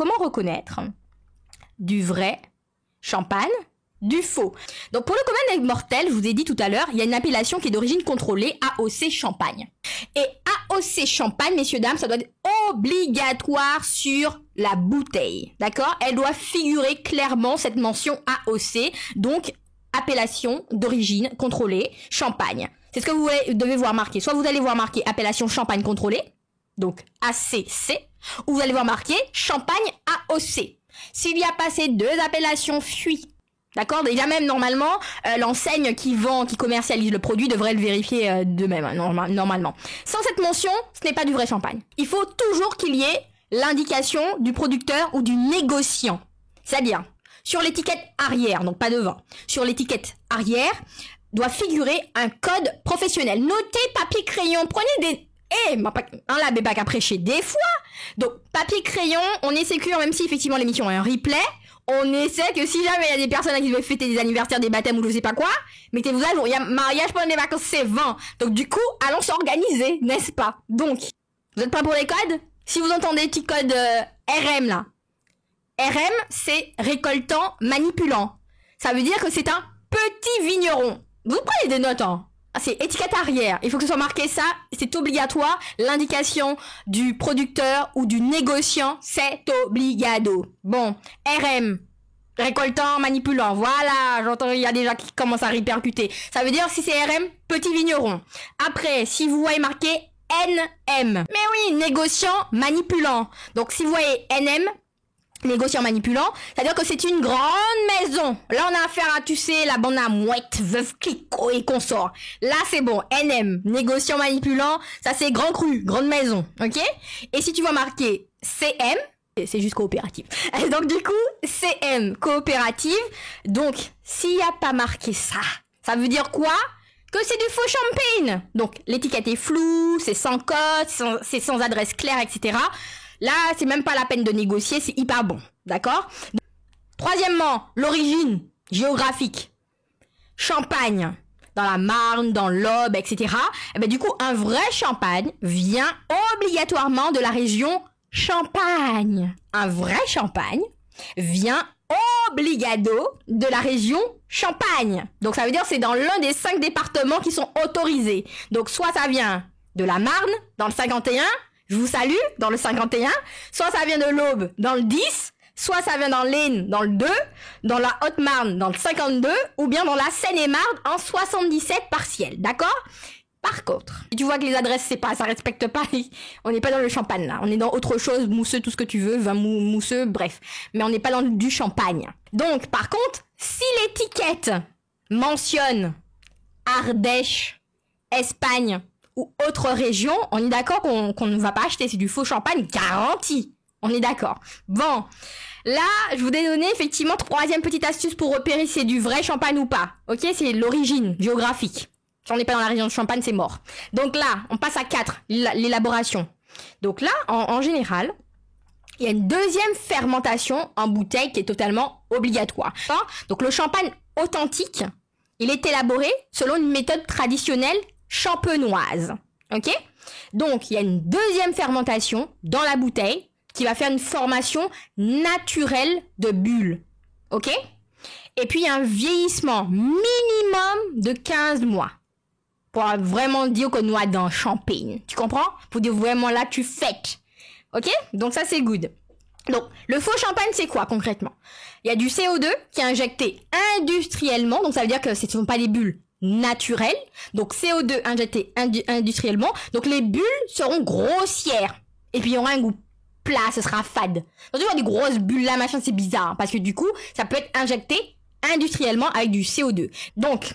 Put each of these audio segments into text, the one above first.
comment reconnaître du vrai champagne du faux? Donc pour le commun des mortels, je vous ai dit tout à l'heure, il y a une appellation qui est d'origine contrôlée, AOC Champagne. Et AOC Champagne, messieurs, dames, ça doit être obligatoire sur la bouteille, d'accord? Elle doit figurer clairement cette mention AOC, donc appellation d'origine contrôlée, Champagne. C'est ce que vous devez voir marqué. Soit vous allez voir marqué appellation Champagne contrôlée, donc ACC, ou vous allez voir marqué Champagne AOC. S'il y a pas ces deux appellations, fuis. D'accord? Déjà même, normalement, l'enseigne qui vend, qui commercialise le produit devrait le vérifier d'eux-mêmes, normalement. Sans cette mention, ce n'est pas du vrai champagne. Il faut toujours qu'il y ait l'indication du producteur ou du négociant. C'est-à-dire, sur l'étiquette arrière, donc pas devant, sur l'étiquette arrière, doit figurer un code professionnel. Notez papier crayon, prenez des... la bébac à prêcher des fois. Donc, papier crayon, on est sécure, même si effectivement l'émission est un replay, on essaie que si jamais il y a des personnes qui veulent fêter des anniversaires, des baptêmes ou je sais pas quoi, mettez-vous à jour. Il y a mariage pendant les vacances, c'est 20. Donc du coup, allons s'organiser, n'est-ce pas? Donc, vous êtes prêts pour les codes? Si vous entendez le petit code RM là, RM c'est récoltant manipulant. Ça veut dire que c'est un petit vigneron. Vous prenez des notes, hein? C'est étiquette arrière. Il faut que ce soit marqué ça. C'est obligatoire. L'indication du producteur ou du négociant, c'est obligado. Bon. RM. Récoltant, manipulant. Voilà. J'entends, il y a des gens qui commencent à répercuter. Ça veut dire, si c'est RM, petit vigneron. Après, si vous voyez marqué NM. Mais oui, négociant, manipulant. Donc, si vous voyez NM, négociant manipulant, c'est-à-dire que c'est une grande maison. Là, on a affaire à, tu sais, la bande à Mouette, Veuve Clicquot et consorts. Là, c'est bon. NM, négociant manipulant, ça c'est grand cru, grande maison, ok? Et si tu vois marqué CM, c'est juste coopérative. Et donc, du coup, CM, coopérative. Donc, s'il n'y a pas marqué ça, ça veut dire quoi? Que c'est du faux champagne. Donc, l'étiquette est floue, c'est sans code, c'est sans adresse claire, etc. Là, c'est même pas la peine de négocier, c'est hyper bon, d'accord? Troisièmement, l'origine géographique. Champagne, dans la Marne, dans l'Aube, etc. Et ben, du coup, un vrai champagne vient obligatoirement de la région Champagne. Un vrai champagne vient obligado de la région Champagne. Donc, ça veut dire que c'est dans l'un des 5 départements qui sont autorisés. Donc, soit ça vient de la Marne, dans le 51, je vous salue, dans le 51, soit ça vient de l'Aube, dans le 10, soit ça vient dans l'Aisne, dans le 2, dans la Haute-Marne, dans le 52, ou bien dans la Seine-et-Marne, en 77 partiels, d'accord? Par contre, si tu vois que les adresses, c'est pas, ça respecte pas, on n'est pas dans le champagne, là. On est dans autre chose, mousseux, tout ce que tu veux, vin mousseux, bref. Mais on n'est pas dans du champagne. Donc, par contre, si l'étiquette mentionne Ardèche, Espagne, ou autre région, on est d'accord qu'on ne va pas acheter, c'est du faux champagne garanti. On est d'accord. Bon, là, je vous ai donné effectivement 3e petite astuce pour repérer si c'est du vrai champagne ou pas. Ok, c'est l'origine géographique. Si on n'est pas dans la région de Champagne, c'est mort. Donc là, on passe à 4, l'élaboration. Donc là, en général, il y a une 2e fermentation en bouteille qui est totalement obligatoire. Donc le champagne authentique, il est élaboré selon une méthode traditionnelle champenoise, ok? Donc, il y a une 2e fermentation dans la bouteille qui va faire une formation naturelle de bulles, ok? Et puis, il y a un vieillissement minimum de 15 mois pour vraiment dire qu'on est dans champagne, tu comprends? Pour dire vraiment là, tu fêtes, ok? Donc, ça, c'est good. Donc, le faux champagne, c'est quoi concrètement? Il y a du CO2 qui est injecté industriellement, donc ça veut dire que ce ne sont pas des bulles naturel, donc CO2 injecté industriellement, donc les bulles seront grossières, et puis il y aura un goût plat, ce sera fade. Donc tu vois des grosses bulles là, machin, c'est bizarre, parce que du coup, ça peut être injecté industriellement avec du CO2. Donc,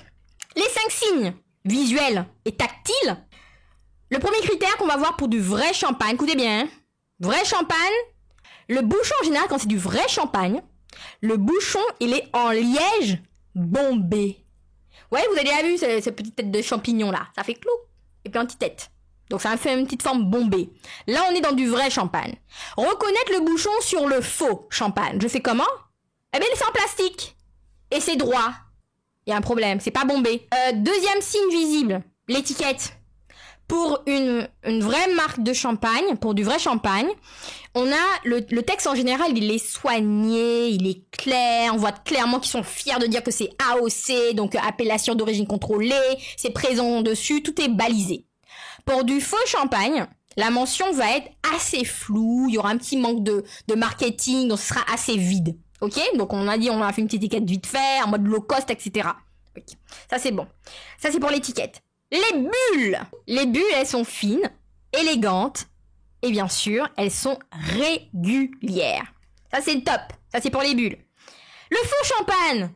les 5 signes visuels et tactiles, le premier critère qu'on va voir pour du vrai champagne, écoutez bien, hein, vrai champagne, le bouchon en général, quand c'est du vrai champagne, le bouchon, il est en liège bombé. Ouais, vous avez déjà vu cette petite tête de champignon là. Ça fait clou. Et puis anti-tête. Donc ça fait une petite forme bombée. Là, on est dans du vrai champagne. Reconnaître le bouchon sur le faux champagne. Je fais comment? Eh bien, c'est en plastique. Et c'est droit. Il y a un problème. C'est pas bombé. 2e signe visible. L'étiquette. Pour une vraie marque de champagne, pour du vrai champagne, on a le texte en général, il est soigné, il est clair, on voit clairement qu'ils sont fiers de dire que c'est AOC, donc appellation d'origine contrôlée, c'est présent dessus, tout est balisé. Pour du faux champagne, la mention va être assez floue, il y aura un petit manque de marketing, donc ce sera assez vide. Ok? Donc on a fait une petite étiquette vite fait, en mode low cost, etc. Okay. Ça c'est bon. Ça c'est pour l'étiquette. Les bulles! Les bulles, elles sont fines, élégantes, et bien sûr, elles sont régulières. Ça c'est le top. Ça c'est pour les bulles. Le faux champagne.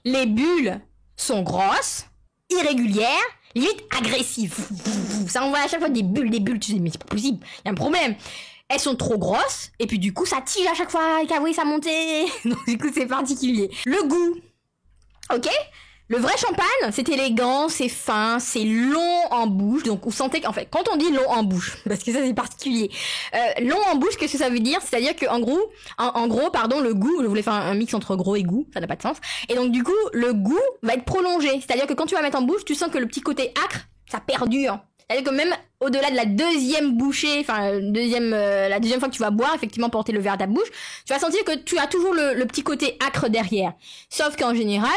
Les bulles sont grosses, irrégulières, limite agressives. Ça envoie à chaque fois des bulles. Tu dis, mais c'est pas possible, il y a un problème. Elles sont trop grosses, et puis du coup, ça tige à chaque fois, et ça montait. Donc du coup, c'est particulier. Le goût. Ok? Le vrai champagne, c'est élégant, c'est fin, c'est long en bouche. Donc vous sentez qu'en fait, quand on dit long en bouche, parce que ça c'est particulier, long en bouche, qu'est-ce que ça veut dire? C'est-à-dire que en gros, le goût, je voulais faire un mix entre gros et goût, ça n'a pas de sens. Et donc du coup, le goût va être prolongé. C'est-à-dire que quand tu vas mettre en bouche, tu sens que le petit côté acre, ça perdure. C'est-à-dire que même au-delà de la deuxième bouchée, enfin la deuxième fois que tu vas boire, effectivement porter le verre à ta bouche, tu vas sentir que tu as toujours le petit côté acre derrière. Sauf qu'en général,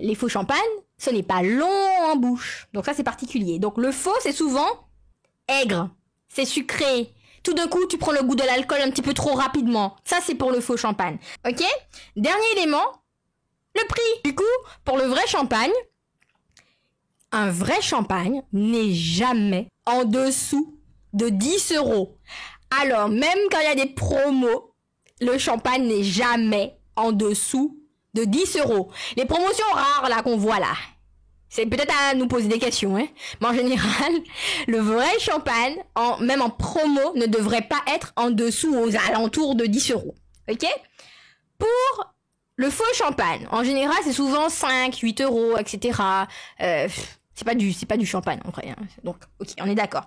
les faux champagnes, ce n'est pas long en bouche. Donc ça c'est particulier. Donc le faux c'est souvent aigre, c'est sucré. Tout d'un coup tu prends le goût de l'alcool un petit peu trop rapidement. Ça c'est pour le faux champagne. Ok ? Dernier élément, le prix. Du coup, pour le vrai champagne, un vrai champagne n'est jamais en dessous de 10 €. Alors, même quand il y a des promos, le champagne n'est jamais en dessous de 10 €. Les promotions rares, là, qu'on voit là, c'est peut-être à nous poser des questions, hein. Mais en général, le vrai champagne, même en promo, ne devrait pas être en dessous, aux alentours de 10 €. Ok? Pour le faux champagne, en général, c'est souvent 5, 8 €, etc. C'est pas du champagne, en vrai. Hein. Donc, ok, on est d'accord.